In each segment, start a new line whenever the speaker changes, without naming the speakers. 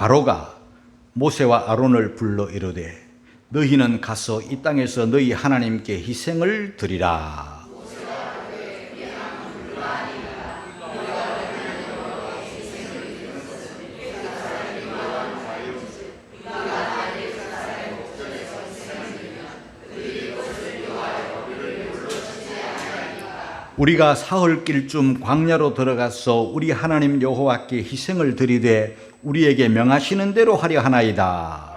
바로가 모세와 아론을 불러 이르되 너희는 가서 이 땅에서 너희 하나님께 희생을 드리라. 우리가 사흘길쯤 광야로 들어가서 우리 하나님 여호와께 희생을 드리되 우리에게 명하시는 대로 하려 하나이다.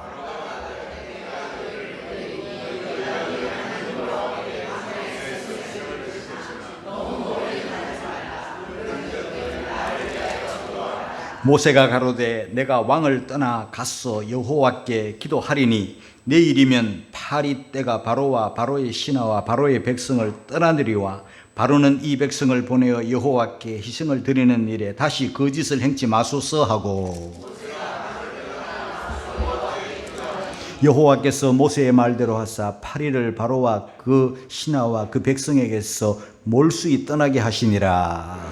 모세가 가로되 내가 왕을 떠나 가서 여호와께 기도하리니 내일이면 파리 때가 바로와 바로의 신하와 바로의 백성을 떠나느리와 바로는 이 백성을 보내어 여호와께 희생을 드리는 일에 다시 거짓을 행치 마소서 하고 여호와께서 모세의 말대로 하사 파리를 바로와 그 신하와 그 백성에게서 몰수히 떠나게 하시니라.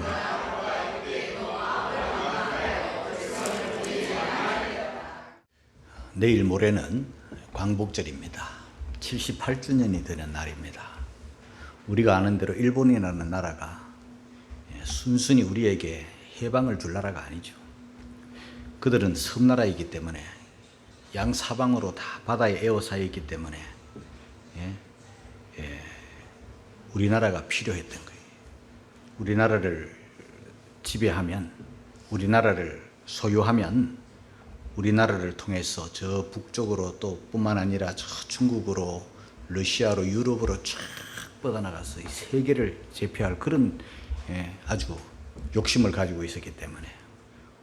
내일 모레는 광복절입니다. 78주년이 되는 날입니다. 우리가 아는 대로 일본이라는 나라가 순순히 우리에게 해방을 줄 나라가 아니죠. 그들은 섬나라이기 때문에 양사방으로 다 바다에 에워싸여 있기 때문에 우리나라가 필요했던 거예요. 우리나라를 지배하면, 우리나라를 소유하면 우리나라를 통해서 저 북쪽으로 또 뿐만 아니라 저 중국으로, 러시아로, 유럽으로 쫙 뻗어나가서 이 세계를 제패할 그런 아주 욕심을 가지고 있었기 때문에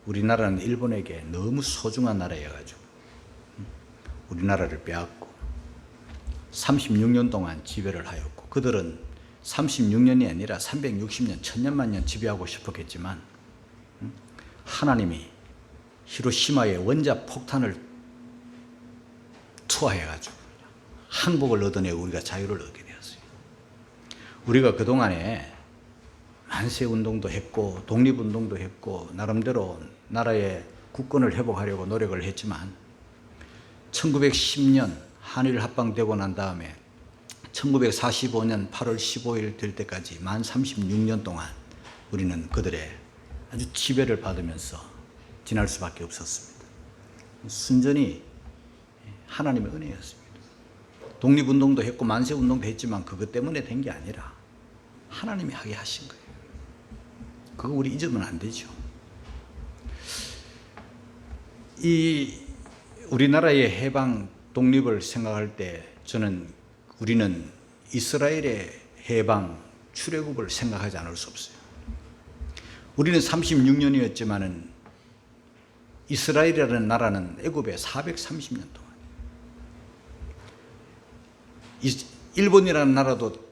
우리나라는 일본에게 너무 소중한 나라여가지고 우리나라를 빼앗고 36년 동안 지배를 하였고, 그들은 36년이 아니라 360년, 천년만년 지배하고 싶었겠지만 하나님이 히로시마에 원자 폭탄을 투하해가지고 항복을 얻어내 우리가 자유를 얻게 되었어요. 우리가 그동안에 만세운동도 했고 독립운동도 했고 나름대로 나라의 국권을 회복하려고 노력을 했지만 1910년 한일 합방되고 난 다음에 1945년 8월 15일 될 때까지 만 36년 동안 우리는 그들의 아주 지배를 받으면서 지날 수밖에 없었습니다. 순전히 하나님의 은혜였습니다. 독립운동도 했고 만세운동도 했지만 그것 때문에 된 게 아니라 하나님이 하게 하신 거예요. 그거 우리 잊으면 안 되죠. 이 우리나라의 해방 독립을 생각할 때 우리는 이스라엘의 해방 출애굽을 생각하지 않을 수 없어요. 우리는 36년이었지만은 이스라엘이라는 나라는 애굽에 430년 동안, 일본이라는 나라도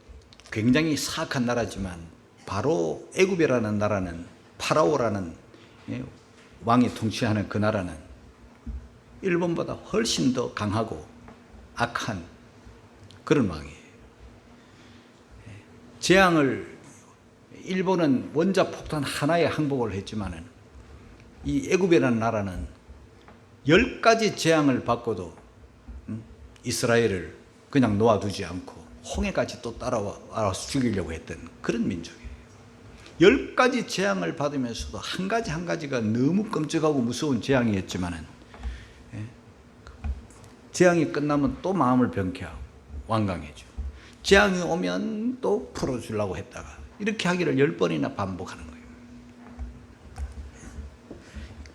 굉장히 사악한 나라지만 바로 애굽이라는 나라는 파라오라는 왕이 통치하는 그 나라는 일본보다 훨씬 더 강하고 악한 그런 왕이에요. 일본은 원자 폭탄 하나에 항복을 했지만은 이 애굽이라는 나라는 10가지 재앙을 받고도 이스라엘을 그냥 놓아두지 않고 홍해까지 또 따라와서 죽이려고 했던 그런 민족이에요. 10가지 재앙을 받으면서도 한 가지 한 가지가 너무 끔찍하고 무서운 재앙이었지만은 재앙이 끝나면 또 마음을 병케하고 완강해져. 재앙이 오면 또 풀어주려고 했다가 이렇게 하기를 10번이나 반복하는 거예요.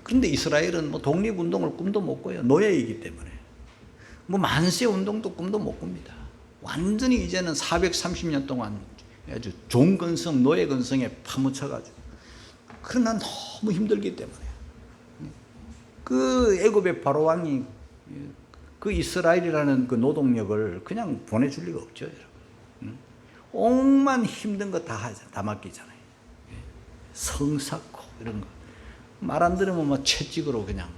그런데 이스라엘은 뭐 독립운동을 꿈도 못 꿔요. 노예이기 때문에. 뭐 만세운동도 꿈도 못 꿉니다. 완전히 이제는 430년 동안 아주 종근성, 노예근성에 파묻혀가지고. 그러나 너무 힘들기 때문에. 그 애굽의 바로왕이 그 이스라엘이라는 그 노동력을 그냥 보내줄 리가 없죠, 여러분. 온만 힘든 거 다 맡기잖아요. 성 쌓고 이런 거. 말 안 들으면 뭐 채찍으로 그냥.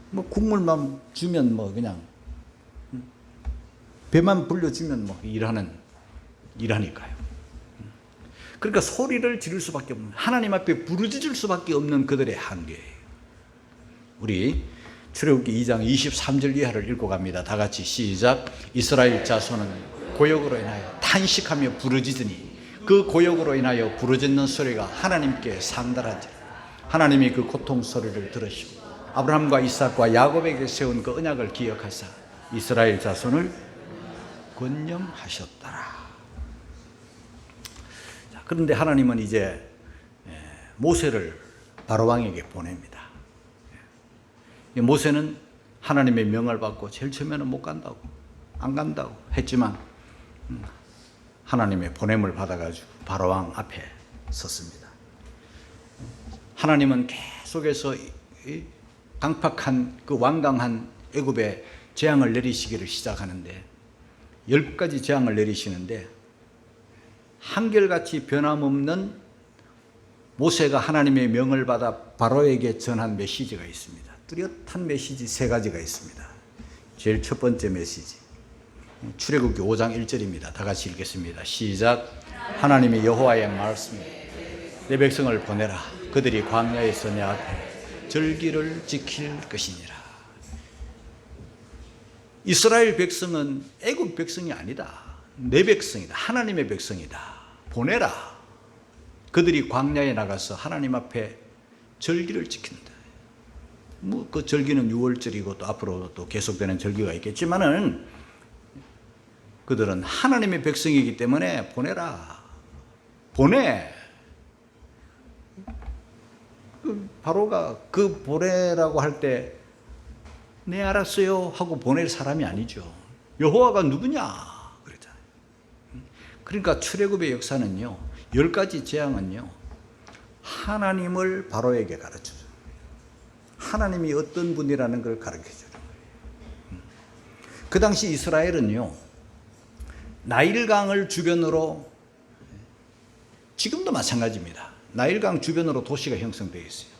뭐 국물만 주면 뭐 그냥. 배만 불려주면 뭐 일하니까요. 그러니까 소리를 지를 수밖에 없는, 하나님 앞에 부르짖을 수밖에 없는 그들의 한계예요. 우리 출애굽기 2장 23절 이하를 읽고 갑니다. 다 같이 시작. 이스라엘 자손은 고역으로 인하여 탄식하며 부르짖으니 그 고역으로 인하여 부르짖는 소리가 하나님께 상달하지. 하나님이 그 고통 소리를 들으시고 아브라함과 이삭과 야곱에게 세운 그 언약을 기억하사 이스라엘 자손을 권념하셨더라. 그런데 하나님은 이제 모세를 바로왕에게 보냅니다. 모세는 하나님의 명을 받고 제일 처음에는 못 간다고, 안 간다고 했지만 하나님의 보냄을 받아가지고 바로왕 앞에 섰습니다. 하나님은 계속해서 강팍한 그 완강한 애굽에 재앙을 내리시기를 시작하는데 10가지 재앙을 내리시는데 한결같이 변함없는 모세가 하나님의 명을 받아 바로에게 전한 메시지가 있습니다. 뚜렷한 메시지 3가지가 있습니다. 제일 첫 번째 메시지 출애굽기 5장 1절입니다. 다 같이 읽겠습니다. 시작. 하나님의 여호와의 말씀이 내 백성을 보내라. 그들이 광야에서 내 앞에 절기를 지킬 것이니라. 이스라엘 백성은 애굽 백성이 아니다. 내 백성이다. 하나님의 백성이다. 보내라. 그들이 광야에 나가서 하나님 앞에 절기를 지킨다. 뭐 그 절기는 6월절이고 또 앞으로 또 계속되는 절기가 있겠지만은 그들은 하나님의 백성이기 때문에 보내라. 보내. 바로가 그 보내라고 할 때 네 알았어요 하고 보낼 사람이 아니죠. 여호와가 누구냐 그랬잖아요. 그러니까 출애굽의 역사는요 10가지 재앙은요 하나님을 바로에게 가르쳐줘요. 하나님이 어떤 분이라는 걸 가르쳐줘요. 그 당시 이스라엘은요 나일강을 주변으로, 지금도 마찬가지입니다. 나일강 주변으로 도시가 형성되어 있어요.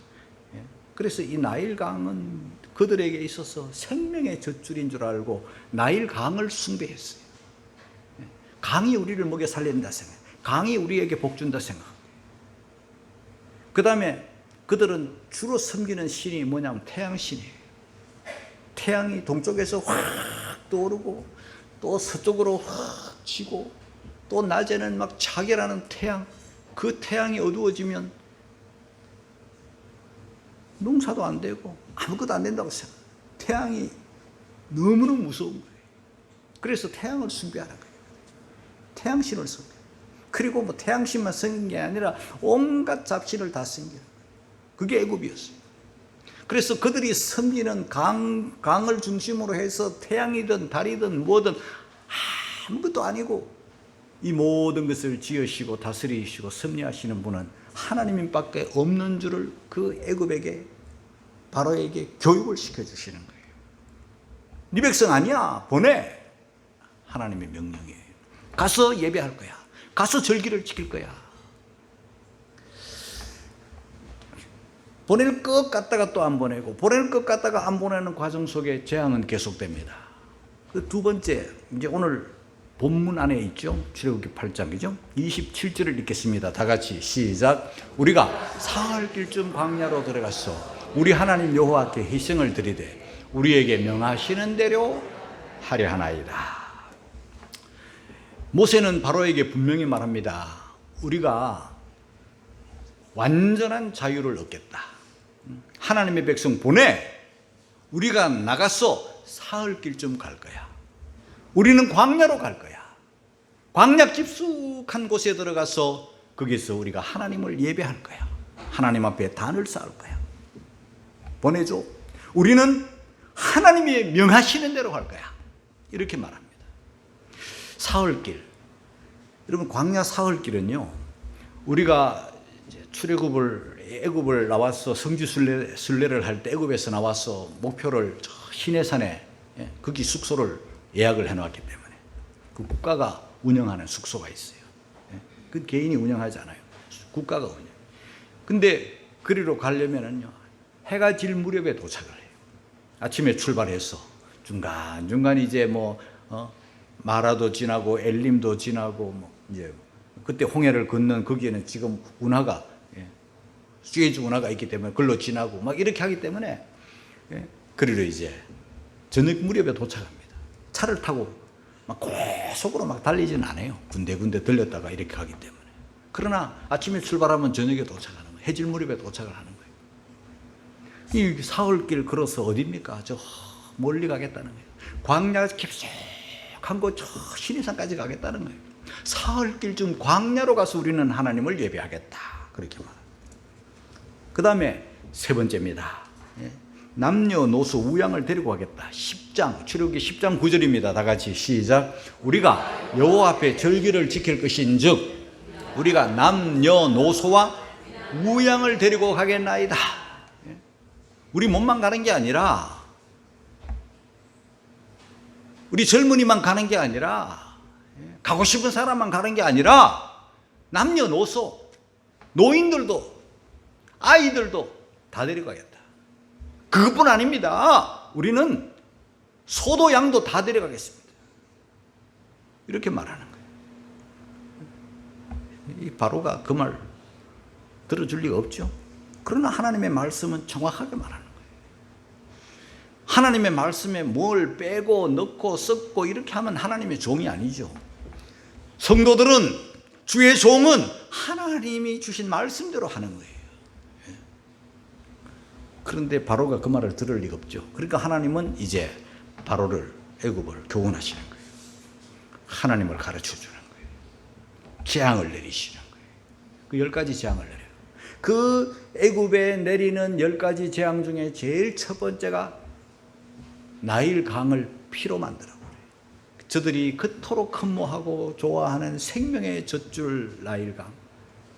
그래서 이 나일강은 그들에게 있어서 생명의 젖줄인 줄 알고 나일강을 숭배했어요. 강이 우리를 먹여 살린다 생각, 강이 우리에게 복 준다 생각. 그 다음에 그들은 주로 섬기는 신이 뭐냐면 태양신이에요. 태양이 동쪽에서 확 떠오르고 또 서쪽으로 확 지고 또 낮에는 막 자결하는 태양, 그 태양이 어두워지면 농사도 안 되고 아무것도 안 된다고 생각해요. 태양이 너무너무 무서운 거예요. 그래서 태양을 숭배하는 거예요. 태양신을 숭배. 그리고 뭐 태양신만 섬긴 게 아니라 온갖 잡신을 다 섬기는 거예요. 그게 애굽이었어요. 그래서 그들이 섬기는 강을 중심으로 해서 태양이든 달이든 뭐든 아무것도 아니고 이 모든 것을 지으시고 다스리시고 섭리하시는 분은 하나님밖에 없는 줄을 그 애굽에게 바로에게 교육을 시켜주시는 거예요. 네 백성 아니야, 보내. 하나님의 명령이에요. 가서 예배할 거야. 가서 절기를 지킬 거야. 보낼 것 같다가 또 안 보내고 보낼 것 같다가 안 보내는 과정 속에 재앙은 계속됩니다. 그 두 번째, 이제 오늘 본문 안에 있죠. 출애굽기 8장이죠. 27절을 읽겠습니다. 다 같이 시작. 우리가 사흘 길쯤 광야로 들어가서 우리 하나님 여호와께 희생을 드리되 우리에게 명하시는 대로 하려 하나이다. 모세는 바로에게 분명히 말합니다. 우리가 완전한 자유를 얻겠다. 하나님의 백성 보내. 우리가 나가서 사흘 길쯤 갈 거야. 우리는 광야로 갈 거야. 광야 깊숙한 곳에 들어가서 거기서 우리가 하나님을 예배할 거야. 하나님 앞에 단을 쌓을 거야. 보내줘. 우리는 하나님이 명하시는 대로 할 거야. 이렇게 말합니다. 사흘길. 여러분 광야 사흘길은요. 우리가 애굽을 나와서 성지 순례를 할 때 애굽에서 나와서 목표를 시내산에 거기 숙소를 예약을 해놓았기 때문에 그 국가가 운영하는 숙소가 있어요. 그 개인이 운영하지 않아요. 국가가 운영. 근데 그리로 가려면은요 해가 질 무렵에 도착을 해요. 아침에 출발해서 중간중간 이제 마라도 지나고 엘림도 지나고 이제 그때 홍해를 건넌 거기에는 지금 운하가 수에즈 운하가 있기 때문에 글로 지나고 막 이렇게 하기 때문에 예? 그리로 이제 저녁 무렵에 도착합니다. 차를 타고 막 고속으로 막 달리지는 않아요. 군데군데 들렸다가 이렇게 가기 때문에. 그러나 아침에 출발하면 저녁에 도착하는 거예요. 해질 무렵에 도착을 하는 거예요. 이 사흘길 걸어서 어디입니까? 저 멀리 가겠다는 거예요. 광야 깊숙한 곳 저 신의산까지 가겠다는 거예요. 사흘길쯤 광야로 가서 우리는 하나님을 예배하겠다. 그렇게 말합니다. 그 다음에 세 번째입니다. 남녀노소 우양을 데리고 가겠다. 10장, 출애굽기 10장 9절입니다. 다 같이 시작. 우리가 여호와 앞에 절기를 지킬 것인즉 우리가 남녀노소와 우양을 데리고 가겠나이다. 우리 몸만 가는 게 아니라, 우리 젊은이만 가는 게 아니라, 가고 싶은 사람만 가는 게 아니라 남녀노소, 노인들도 아이들도 다 데려가겠다. 그것뿐 아닙니다. 우리는 소도 양도 다 데려가겠습니다. 이렇게 말하는 거예요. 이 바로가 그 말 들어줄 리가 없죠. 그러나 하나님의 말씀은 정확하게 말하는 거예요. 하나님의 말씀에 뭘 빼고 넣고 섞고 이렇게 하면 하나님의 종이 아니죠. 성도들은, 주의 종은 하나님이 주신 말씀대로 하는 거예요. 그런데 바로가 그 말을 들을 리가 없죠. 그러니까 하나님은 이제 바로를, 애굽을 교훈하시는 거예요. 하나님을 가르쳐 주는 거예요. 재앙을 내리시는 거예요. 그 10가지 재앙을 내려요. 그 애굽에 내리는 10가지 재앙 중에 제일 첫 번째가 나일 강을 피로 만들어버려요. 저들이 그토록 흠모하고 좋아하는 생명의 젖줄 나일 강,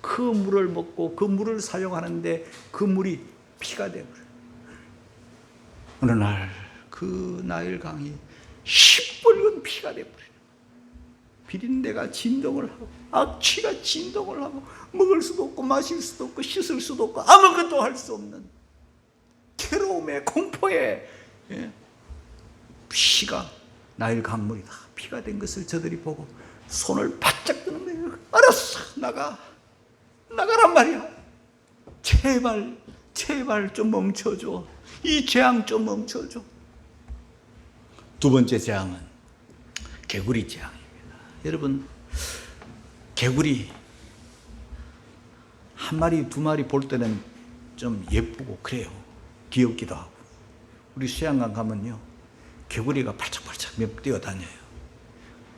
그 물을 먹고 그 물을 사용하는데 그 물이 피가 되어버려요. 어느 날 그 나일 강이 시뻘건 피가 되어버려요. 비린내가 진동을 하고 악취가 진동을 하고 먹을 수도 없고 마실 수도 없고 씻을 수도 없고 아무것도 할 수 없는 괴로움에 공포에 피가, 나일 강물이 다 피가 된 것을 저들이 보고 손을 바짝 드는 거예요. 알았어, 나가란 말이야. 제발 좀 멈춰줘. 이 재앙 좀 멈춰줘. 두 번째 재앙은 개구리 재앙입니다. 여러분, 개구리 한 마리 두 마리 볼 때는 좀 예쁘고 그래요. 귀엽기도 하고. 우리 수양강 가면요, 개구리가 팔짝팔짝 뛰어다녀요.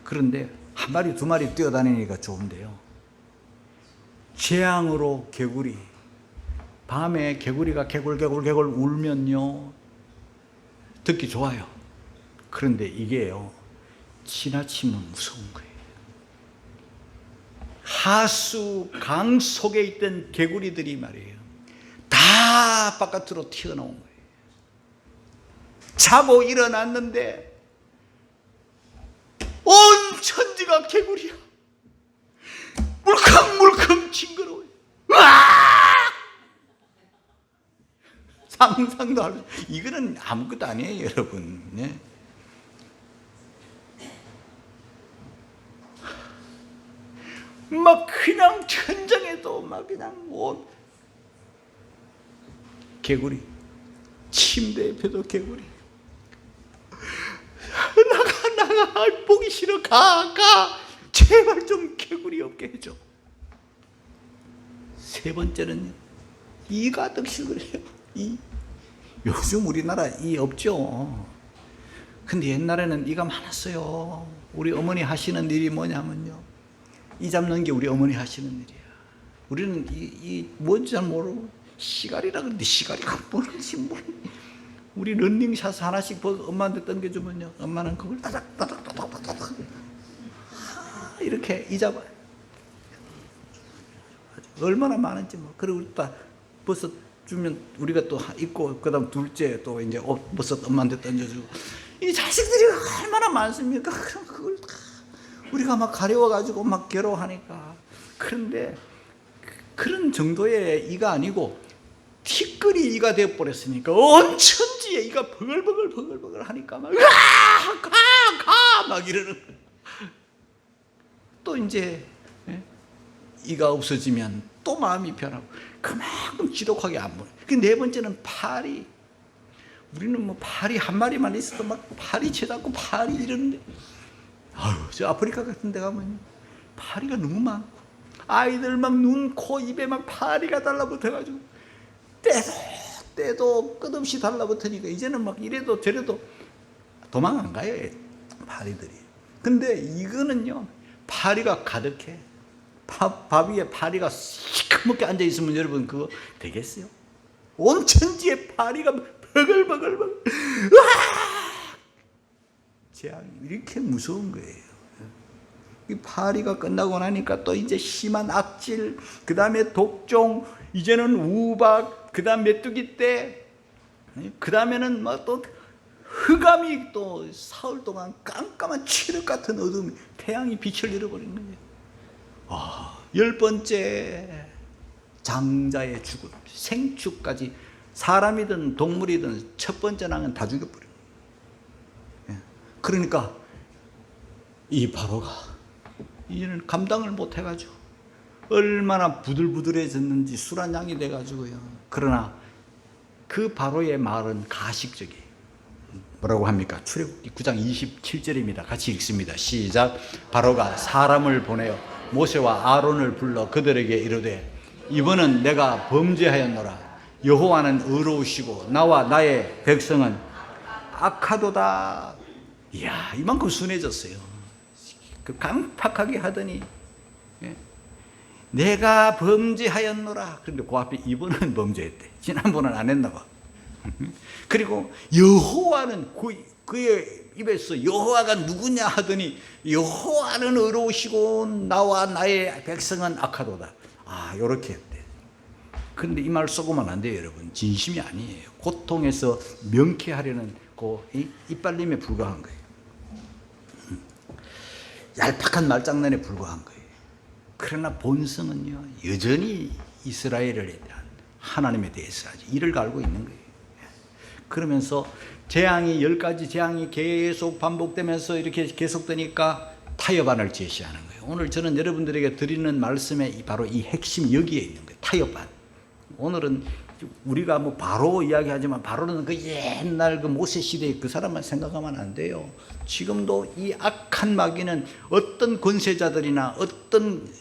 그런데 한 마리 두 마리 뛰어다니니까 좋은데요, 재앙으로 개구리, 밤에 개구리가 개굴개굴 울면요 듣기 좋아요. 그런데 이게요, 지나치면 무서운 거예요. 하수 강 속에 있던 개구리들이 말이에요, 다 바깥으로 튀어나온 거예요. 자고 일어났는데 온 천지가 개구리야. 물컹물컹 징그러워요. 상상도 할 수, 이거는 아무것도 아니에요, 여러분. 네? 막 그냥 천장에도 막 그냥 온 개구리, 침대 옆에도 개구리. 나가, 보기 싫어. 가. 제발 좀 개구리 없게 해줘. 세 번째는 이 가득씩 그래요. 요즘 우리나라 이 없죠. 근데 옛날에는 이가 많았어요. 우리 어머니 하시는 일이 뭐냐면요, 이 잡는 게 우리 어머니 하시는 일이야. 우리는 이 뭔지 잘 모르고 시가리라 그러는데 시가리가 뭐지? 우리 런닝샷 하나씩 엄마한테 던겨주면요, 엄마는 그걸 따닥따닥따닥따닥 이렇게 이 잡아요. 얼마나 많은지 뭐. 그리고 또 버섯 주면 우리가 또 입고, 그다음 둘째 또 이제 옷 버섯 엄마한테 던져주고. 이 자식들이 얼마나 많습니까? 그럼 그걸 다 우리가 막 가려워가지고 막 괴로워하니까. 그런데 그런 정도의 이가 아니고 티끌이 이가 되어버렸으니까 온 천지에 이가 버글버글 하니까 막 가 막 이러는 거예요. 또 이제 이가 없어지면 또 마음이 변하고 그만큼 지독하게 안 보여요. 그 네 번째는 파리. 우리는 뭐 파리 한 마리만 있어도 막 파리 쳐잡고 파리 이러는데, 아유, 저 아프리카 같은 데 가면 파리가 너무 많고 아이들 막 눈, 코, 입에 막 파리가 달라붙어가지고 때도 끝없이 달라붙으니까 이제는 막 이래도 저래도 도망 안 가요, 파리들이. 근데 이거는요, 파리가 가득해. 밥 위에 파리가 시커멓게 앉아있으면 여러분 그거 되겠어요? 온 천지에 파리가 버글버글버글, 재앙이 이렇게 무서운 거예요. 이 파리가 끝나고 나니까 또 이제 심한 악질, 그 다음에 독종, 이제는 우박, 그 다음 메뚜기 때, 그 다음에는 뭐 또 흑암이 또 사흘 동안 깜깜한 칠흑 같은 어둠이, 태양이 빛을 잃어버린 거예요. 10번째 장자의 죽음, 생축까지 사람이든 동물이든 첫 번째 낭은 다 죽여버린 거예요. 그러니까 이 바로가 이제는 감당을 못 해가지고 얼마나 부들부들해졌는지 술 한 양이 돼가지고요. 그러나 그 바로의 말은 가식적이에요. 뭐라고 합니까? 출애굽기 9장 27절입니다. 같이 읽습니다. 시작. 바로가 사람을 보내어 모세와 아론을 불러 그들에게 이르되, 이번은 내가 범죄하였노라. 여호와는 의로우시고 나와 나의 백성은 악하도다. 이야, 이만큼 순해졌어요. 그 강팍하게 하더니, 내가 범죄하였노라. 그런데 그 앞에 이번은 범죄했대. 지난번은 안 했나 봐. 그리고 여호와는 그의 입에서 여호와가 누구냐 하더니, 여호와는 의로우시고 나와 나의 백성은 악하도다. 요렇게 했대. 그런데 이 말 쏘고만 안 돼요, 여러분. 진심이 아니에요. 고통에서 명쾌하려는 그 이빨림에 불과한 거예요. 얄팍한 말장난에 불과한 거예요. 그러나 본성은요, 여전히 이스라엘에 대한 하나님에 대해서 아주 이를 갈고 있는 거예요. 그러면서 재앙이 10가지 재앙이 계속 반복되면서 이렇게 계속되니까 타협안을 제시하는 거예요. 오늘 저는 여러분들에게 드리는 말씀에 바로 이 핵심 여기에 있는 거예요. 타협안. 오늘은 우리가 뭐 바로 이야기하지만 바로는 그 옛날 그 모세 시대의 그 사람만 생각하면 안 돼요. 지금도 이 악한 마귀는 어떤 권세자들이나 어떤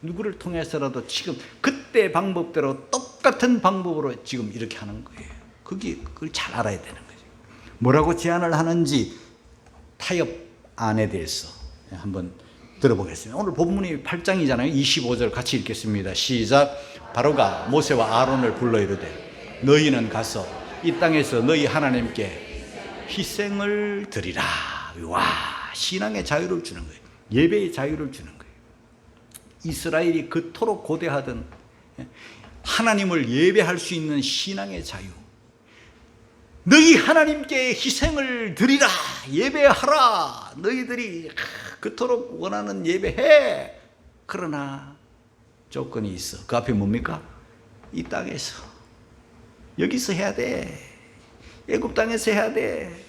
누구를 통해서라도 지금 그때 방법대로 똑같은 방법으로 지금 이렇게 하는 거예요. 그걸 잘 알아야 되는 거죠. 뭐라고 제안을 하는지 타협안에 대해서 한번 들어보겠습니다. 오늘 본문이 8장이잖아요. 25절 같이 읽겠습니다. 시작. 바로가 모세와 아론을 불러 이르되, 너희는 가서 이 땅에서 너희 하나님께 희생을 드리라. 와, 신앙의 자유를 주는 거예요. 예배의 자유를 주는 거예요. 이스라엘이 그토록 고대하던 하나님을 예배할 수 있는 신앙의 자유. 너희 하나님께 희생을 드리라. 예배하라. 너희들이 그토록 원하는 예배해. 그러나 조건이 있어. 그 앞에 뭡니까? 이 땅에서, 여기서 해야 돼. 애굽 땅에서 해야 돼.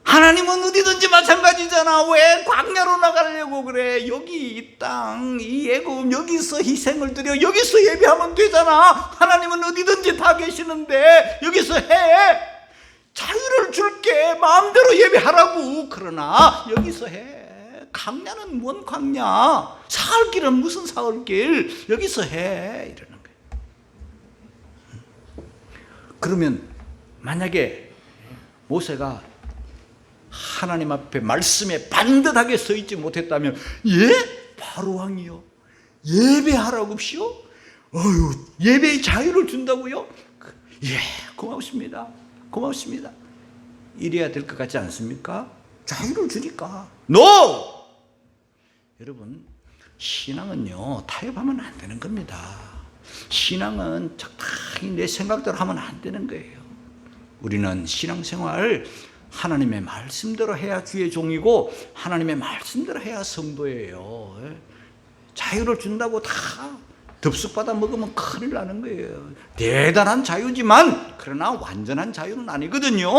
하나님은 어디든지 마찬가지잖아. 왜 광야로 나가려고 그래? 여기 이 땅, 이 애굽, 여기서 희생을 드려. 여기서 예배하면 되잖아. 하나님은 어디든지 다 계시는데 여기서 해. 자유를 줄게. 마음대로 예배하라고. 그러나 여기서 해. 광야는 뭔 광야? 사흘길은 무슨 사흘길? 여기서 해. 이러는 거예요. 그러면 만약에 모세가 하나님 앞에 말씀에 반듯하게 서 있지 못했다면, 바로 왕이요? 예배하라고시오? 예배의 자유를 준다고요? 고맙습니다. 고맙습니다. 이래야 될 것 같지 않습니까? 자유를 주니까. NO! 여러분, 신앙은요, 타협하면 안 되는 겁니다. 신앙은 적당히 내 생각대로 하면 안 되는 거예요. 우리는 신앙생활 하나님의 말씀대로 해야 주의 종이고, 하나님의 말씀대로 해야 성도예요. 자유를 준다고 다 덥석받아 먹으면 큰일 나는 거예요. 대단한 자유지만 그러나 완전한 자유는 아니거든요.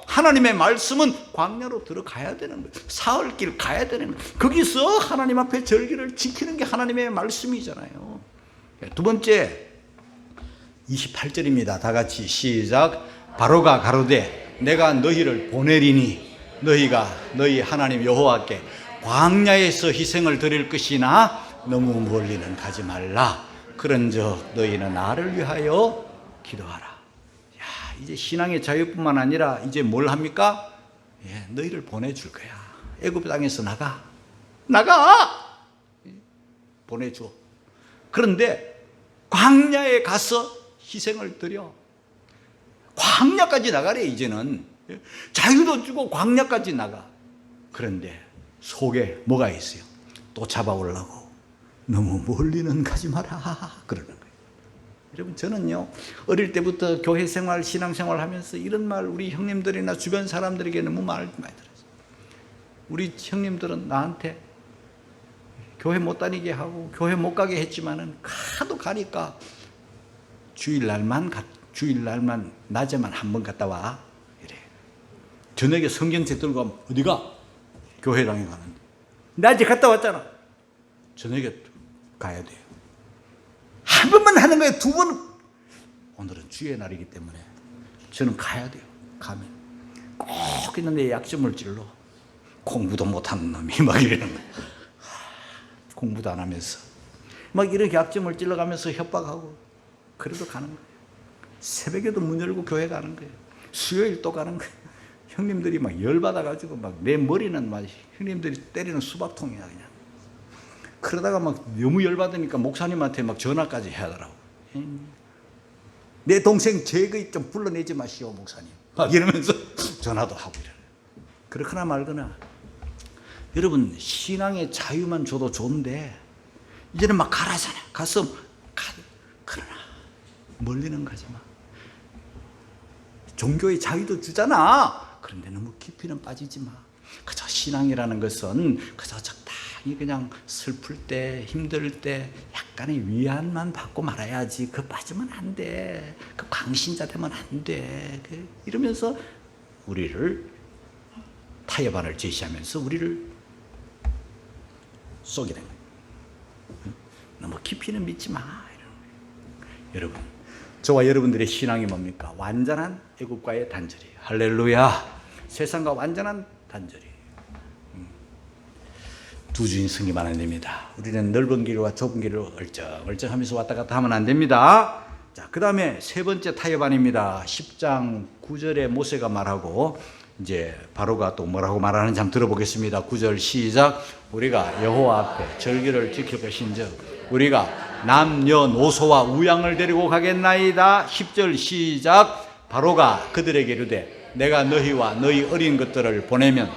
하나님의 말씀은 광야로 들어가야 되는 거예요. 사흘길 가야 되는 거예요. 거기서 하나님 앞에 절기를 지키는 게 하나님의 말씀이잖아요. 두 번째 28절입니다. 다 같이 시작. 바로가 가로되 내가 너희를 보내리니 너희가 너희 하나님 여호와께 광야에서 희생을 드릴 것이나 너무 멀리는 가지 말라. 그런즉 너희는 나를 위하여 기도하라. 야, 이제 신앙의 자유뿐만 아니라 이제 뭘 합니까? 예, 너희를 보내줄 거야. 애굽 땅에서 나가 보내줘. 그런데 광야에 가서 희생을 드려. 광야까지 나가래. 이제는 자유도 주고 광야까지 나가. 그런데 속에 뭐가 있어요? 또 잡아오려고 너무 멀리는 가지 마라 그러는 거예요. 여러분, 저는요 어릴 때부터 교회 생활, 신앙 생활 하면서 이런 말 우리 형님들이나 주변 사람들에게 너무 많이 들었어요. 우리 형님들은 나한테 교회 못 다니게 하고 교회 못 가게 했지만은 가도 가니까 주일날만 낮에만 한 번 갔다 와 이래. 저녁에 성경책 들고 가면 어디가? 교회당에 가는데. 낮에 갔다 왔잖아. 저녁에 가야 돼요. 한 번만 하는 거예요. 두 번. 오늘은 주의 날이기 때문에 저는 가야 돼요. 가면 꼭 있는데 약점을 찔러. 공부도 못하는 놈이 막 이러는 거예요. 공부도 안 하면서 막 이렇게 약점을 찔러가면서 협박하고. 그래도 가는 거예요. 새벽에도 문 열고 교회 가는 거예요. 수요일 또 가는 거예요. 형님들이 막 열받아가지고 막 내 머리는 막 형님들이 때리는 수박통이야 그냥. 그러다가 막 너무 열받으니까 목사님한테 막 전화까지 해야 하더라고. 내 동생 제거이 좀 불러내지 마시오 목사님. 막 이러면서 전화도 하고 이래요. 그렇거나 말거나. 여러분, 신앙의 자유만 줘도 좋은데 이제는 막 가라잖아. 가서 그러나 멀리는 가지 마. 종교의 자유도 주잖아. 그런데 너무 깊이는 빠지지 마. 그저 신앙이라는 것은 그저 적당히 그냥 슬플 때, 힘들 때 약간의 위안만 받고 말아야지. 그 빠지면 안 돼. 그 광신자 되면 안 돼. 이러면서 우리를 타협안을 제시하면서 우리를 쏘게 된 거예요. 너무 깊이는 믿지 마. 이러는 거예요. 여러분, 저와 여러분들의 신앙이 뭡니까? 완전한 애국과의 단절이에요. 할렐루야. 세상과 완전한 단절이에요. 두 주인 승리만 안 됩니다. 우리는 넓은 길과 좁은 길을 얼쩡얼쩡하면서 왔다 갔다 하면 안 됩니다. 자, 그 다음에 세 번째 타협안입니다. 10장 9절에 모세가 말하고 이제 바로가 또 뭐라고 말하는지 한번 들어보겠습니다. 9절 시작. 우리가 여호와 앞에 절기를 지킬 것인즉 우리가 남녀노소와 우양을 데리고 가겠나이다. 10절 시작. 바로가 그들에게 이르되 내가 너희와 너희 어린 것들을 보내면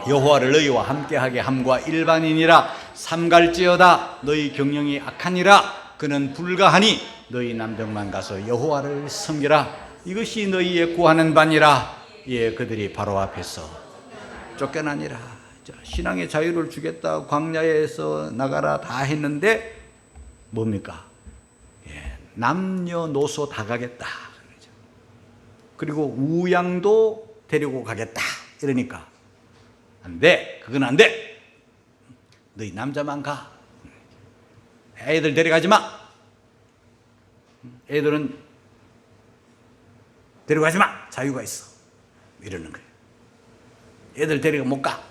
여호와를 너희와 함께하게 함과 일반인이라 삼갈지어다. 너희 경영이 악하니라. 그는 불가하니 너희 남정만 가서 여호와를 섬기라. 이것이 너희의 구하는 바니라. 예, 그들이 바로 앞에서 쫓겨나니라. 신앙의 자유를 주겠다, 광야에서 나가라 다 했는데 뭡니까? 예, 남녀노소 다 가겠다. 그리고 우양도 데리고 가겠다. 이러니까 안 돼. 그건 안 돼. 너희 남자만 가. 애들 데려가지 마. 애들은 데려가지 마. 자유가 있어. 이러는 거예요. 애들 데리고 못 가.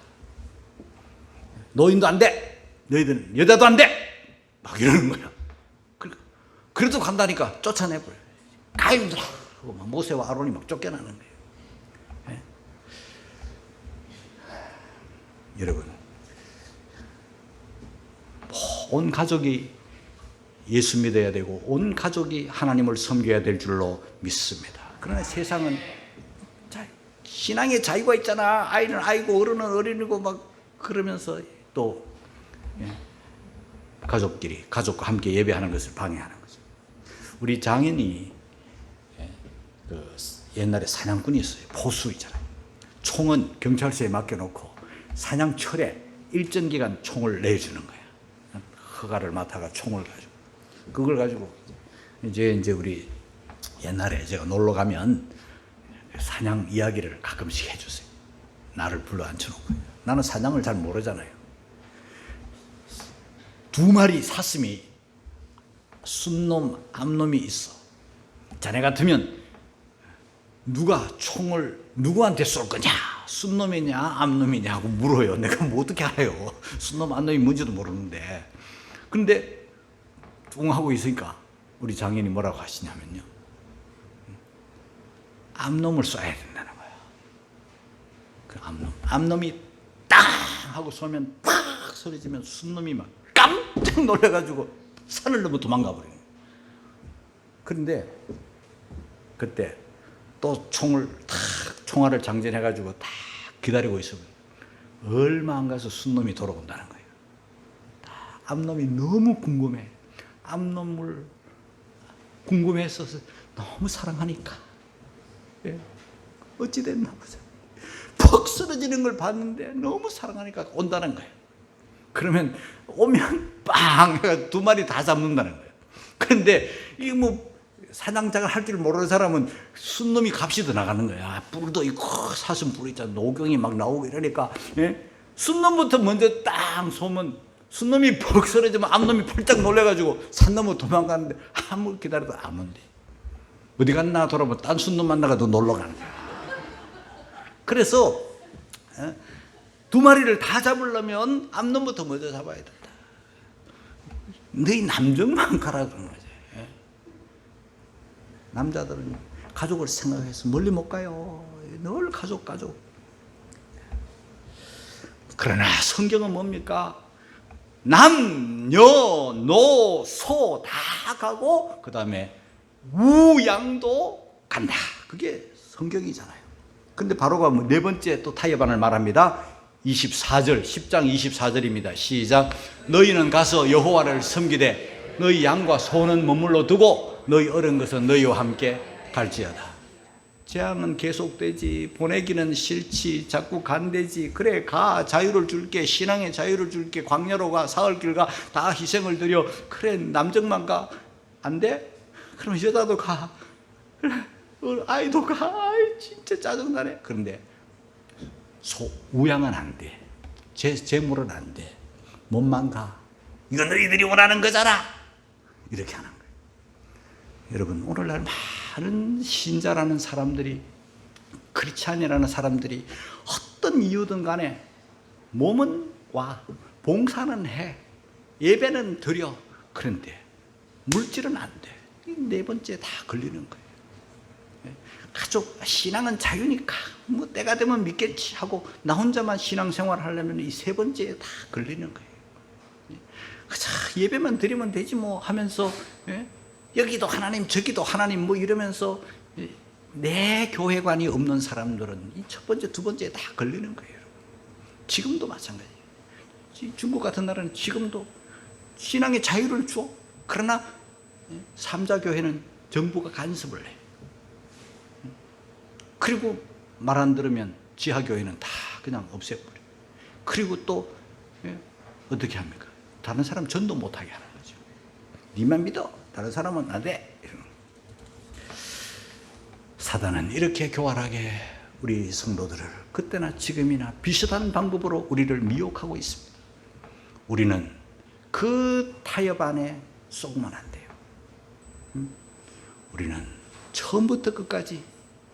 노인도 안 돼. 너희들은 여자도 안 돼. 막 이러는 거야. 그래도 간다니까 쫓아내버려. 가임들아. 모세와 아론이 막 쫓겨나는 거예요. 네? 여러분, 온 가족이 예수 믿어야 되고 온 가족이 하나님을 섬겨야 될 줄로 믿습니다. 그러나 세상은 신앙의 자유가 있잖아. 아이는 아이고 어른은 어른이고 막 그러면서 또 가족과 함께 예배하는 것을 방해하는 거죠. 우리 장인이 옛날에 사냥꾼이 있어요. 보수 있잖아요. 총은 경찰서에 맡겨놓고 사냥철에 일정 기간 총을 내주는 거야. 허가를 맡아가 총을 가지고 그걸 가지고 이제 우리 옛날에 제가 놀러 가면 사냥 이야기를 가끔씩 해주세요. 나를 불러 앉혀놓고. 나는 사냥을 잘 모르잖아요. 2마리 사슴이 순놈, 암놈이 있어. 자네 같으면 누가 총을 누구한테 쏠 거냐? 순놈이냐 암놈이냐 하고 물어요. 내가 뭐 어떻게 알아요? 순놈 암놈이 뭔지도 모르는데. 근데 뚱 하고 있으니까 우리 장인이 뭐라고 하시냐면요, 암놈을 쏴야 된다는 거예요. 그 암놈이 땅 하고 쏘면 팍 소리지면 순놈이 막 깜짝 놀라가지고 산을 넘어 도망가 버리는 거예요. 그런데 그때 또 총알을 장전해가지고 딱 기다리고 있으면 얼마 안 가서 순놈이 돌아온다는 거예요. 암놈이 너무 궁금해. 암놈을 궁금해서 너무 사랑하니까, 예, 어찌 됐나 보자. 퍽 쓰러지는 걸 봤는데 너무 사랑하니까 온다는 거예요. 그러면 오면 빵 해가 두 마리 다 잡는다는 거예요. 그런데 이 뭐 사냥장을 할 줄 모르는 사람은 순놈이 값이 더 나가는 거야. 뿔도 있고 사슴 뿔 있잖아. 노경이 막 나오고 이러니까, 예? 순놈부터 먼저 딱 쏘면 순놈이 퍽 쓰러지면 암놈이 펄쩍 놀래가지고 산 넘어 도망가는데 아무 기다려도 안 온대. 어디 갔나 돌아보면 딴 순놈 만나가도 놀러 가는 거야. 그래서 두 마리를 다 잡으려면 암놈부터 먼저 잡아야 된다. 너희 남정만 가라 그러는 거지. 남자들은 가족을 생각해서 멀리 못 가요. 늘 가족. 그러나 성경은 뭡니까? 남, 여, 노, 소 다 가고 그 다음에 우양도 간다. 그게 성경이잖아요. 근데 바로가 네 번째 또 타협안을 말합니다. 24절, 10장 24절입니다. 시작. 너희는 가서 여호와를 섬기되 너희 양과 소는 머물러 두고 너희 얻은 것은 너희와 함께 갈지어다. 재앙은 계속되지, 보내기는 싫지, 자꾸 간대지. 그래 가, 자유를 줄게, 신앙의 자유를 줄게, 광야로 가, 사흘길 가, 다 희생을 드려. 그래 남정만 가. 안 돼? 그럼 여자도 가, 아이도 가. 아이 진짜 짜증나네. 그런데 우양은 안 돼. 재물은 안 돼. 몸만 가. 이거 너희들이 원하는 거잖아. 이렇게 하는 거예요. 여러분, 오늘날 많은 신자라는 사람들이, 크리스찬이라는 사람들이 어떤 이유든 간에 몸은 와, 봉사는 해, 예배는 드려. 그런데 물질은 안 돼. 이 네 번째 다 걸리는 거예요. 가족, 신앙은 자유니까 뭐 때가 되면 믿겠지 하고 나 혼자만 신앙생활 하려면 이 세 번째에 다 걸리는 거예요. 예배만 드리면 되지 뭐 하면서, 여기도 하나님 저기도 하나님 뭐 이러면서 내 교회관이 없는 사람들은 이 첫 번째 두 번째에 다 걸리는 거예요. 지금도 마찬가지예요. 중국 같은 나라는 지금도 신앙의 자유를 줘. 그러나 삼자 교회는 정부가 간섭을 해. 그리고 말 안 들으면 지하교회는 다 그냥 없애버려. 그리고 또 어떻게 합니까? 다른 사람 전도 못하게 하는 거죠. 니만 믿어, 다른 사람은 안 돼. 사단은 이렇게 교활하게 우리 성도들을 그때나 지금이나 비슷한 방법으로 우리를 미혹하고 있습니다. 우리는 그 타협 안에 쏘면 안 돼요. 우리는 처음부터 끝까지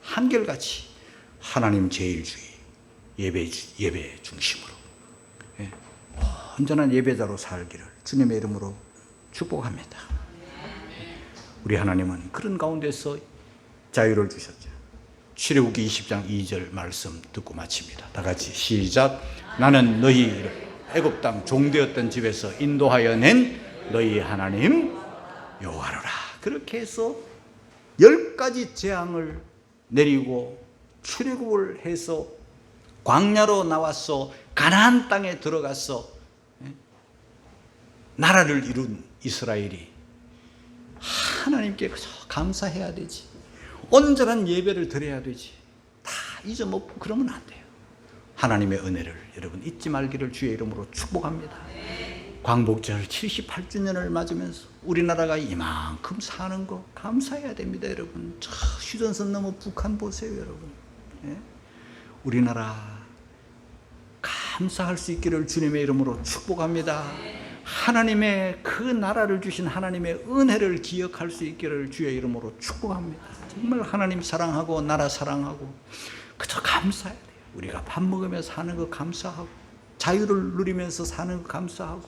한결같이 하나님 제일주의, 예배 중심으로 온전한 예배자로 살기를 주님의 이름으로 축복합니다. 우리 하나님은 그런 가운데서 자유를 주셨죠. 출애굽기 20장 2절 말씀 듣고 마칩니다. 다 같이 시작. 나는 너희를 애굽 땅 종되었던 집에서 인도하여 낸 너희 하나님 여호와로라. 그렇게 해서 10가지 재앙을 내리고 출애굽을 해서 광야로 나와서 가나안 땅에 들어가서 나라를 이룬 이스라엘이 하나님께 감사해야 되지. 온전한 예배를 드려야 되지. 다 잊어먹고 그러면 안 돼요. 하나님의 은혜를 여러분 잊지 말기를 주의 이름으로 축복합니다. 광복절 78주년을 맞으면서 우리나라가 이만큼 사는 거 감사해야 됩니다. 여러분, 저 휴전선 넘어 북한 보세요. 여러분, 우리나라 감사할 수 있기를 주님의 이름으로 축복합니다. 하나님의 그 나라를 주신 하나님의 은혜를 기억할 수 있기를 주의 이름으로 축복합니다. 정말 하나님 사랑하고 나라 사랑하고 그저 감사해야 돼요. 우리가 밥 먹으면서 사는 거 감사하고 자유를 누리면서 사는 거 감사하고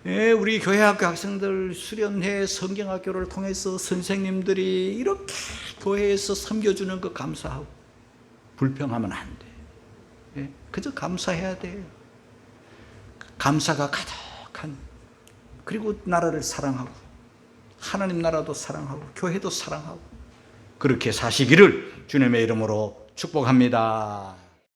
예, 우리 교회학교 학생들 수련회 성경학교를 통해서 선생님들이 이렇게 교회에서 섬겨주는 거 감사하고 불평하면 안 돼. 예, 그저 감사해야 돼요. 감사가 가득한 그리고 나라를 사랑하고 하나님 나라도 사랑하고 교회도 사랑하고 그렇게 사시기를 주님의 이름으로 축복합니다.